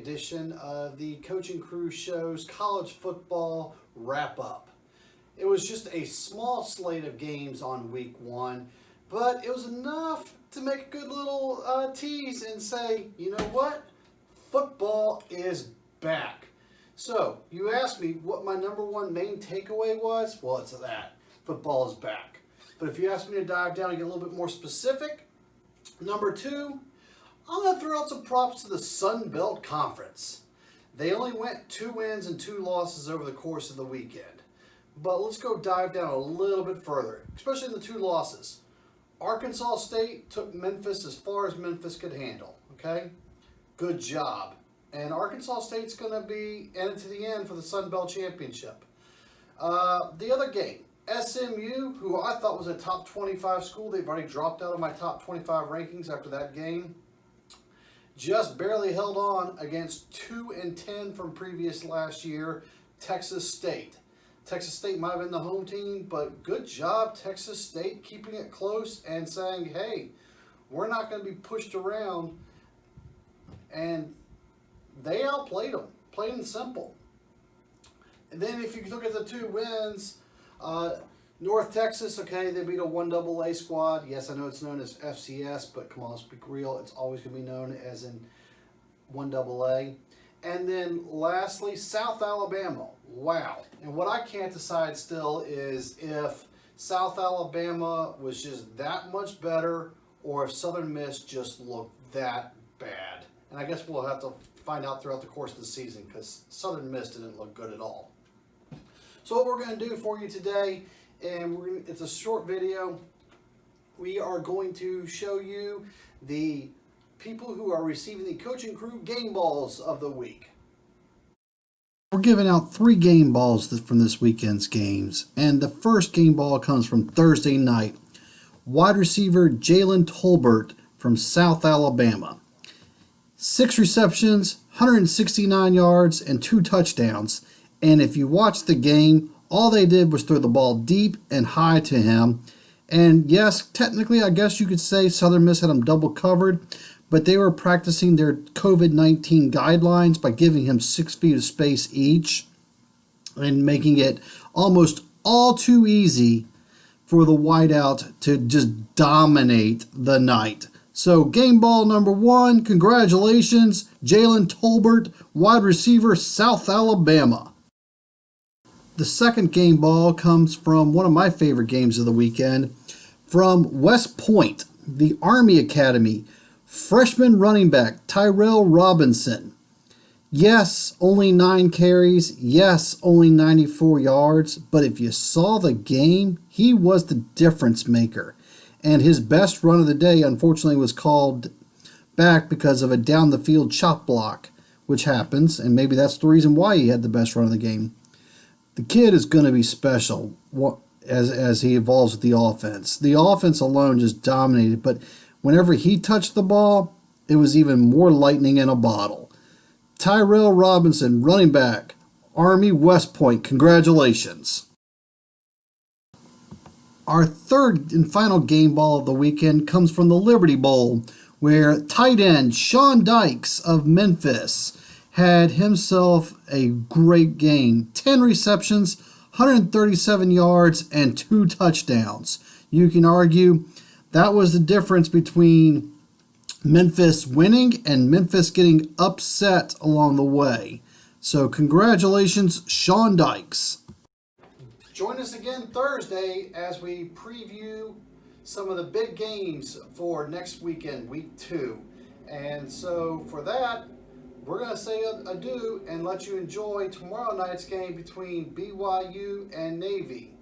edition of the Coaching Crew Show's college football wrap-up. It was just a small slate of games on week one, but it was enough to make a good little tease and say, you know what? Football is back. So, you asked me what my number one main takeaway was. Well, it's that. Football is back. But if you ask me to dive down and get a little bit more specific, number two, I'm going to throw out some props to the Sun Belt Conference. They only went 2 wins and 2 losses over the course of the weekend. But let's go dive down a little bit further, especially in the 2 losses. Arkansas State took Memphis as far as Memphis could handle, okay? Good job. And Arkansas State's going to be in it to the end for the Sun Belt Championship. The other game, SMU, who I thought was a top 25 school, they've already dropped out of my top 25 rankings after that game. Just barely held on against 2-10 from previous last year, Texas State. Texas State might have been the home team, but good job, Texas State, keeping it close and saying, hey, we're not going to be pushed around. And they outplayed them, plain and simple. And then if you look at the 2 wins, North Texas, okay, they beat a 1AA squad. Yes, I know it's known as FCS, but come on, let's be real. It's always going to be known as in 1AA. And then lastly, South Alabama. Wow. And what I can't decide still is if South Alabama was just that much better or if Southern Miss just looked that bad. And I guess we'll have to find out throughout the course of the season because Southern Miss didn't look good at all. So what we're going to do for you today, and it's a short video, we are going to show you the people who are receiving the Coaching Crew Game Balls of the week. We're giving out 3 game balls from this weekend's games, and the first game ball comes from Thursday night. Wide receiver Jalen Tolbert from South Alabama. 6 receptions, 169 yards, and 2 touchdowns. And if you watch the game, all they did was throw the ball deep and high to him. And yes, technically, I guess you could say Southern Miss had him double covered, but they were practicing their COVID-19 guidelines by giving him 6 feet of space each and making it almost all too easy for the wideout to just dominate the night. So game ball number 1, congratulations, Jalen Tolbert, wide receiver, South Alabama. The second game ball comes from one of my favorite games of the weekend, from West Point, the Army Academy, freshman running back Tyrell Robinson. Yes, only 9 carries, yes, only 94 yards, but if you saw the game, he was the difference maker. And his best run of the day, unfortunately, was called back because of a down-the-field chop block, which happens, and maybe that's the reason why he had the best run of the game. The kid is going to be special as he evolves with the offense. The offense alone just dominated, but whenever he touched the ball, it was even more lightning in a bottle. Tyrell Robinson, running back, Army West Point, congratulations. Our third and final game ball of the weekend comes from the Liberty Bowl, where tight end Sean Dykes of Memphis had himself a great game. 10 receptions, 137 yards, and 2 touchdowns. You can argue that was the difference between Memphis winning and Memphis getting upset along the way. So congratulations, Sean Dykes. Join us again Thursday as we preview some of the big games for next weekend, week 2. And so for that, we're going to say adieu and let you enjoy tomorrow night's game between BYU and Navy.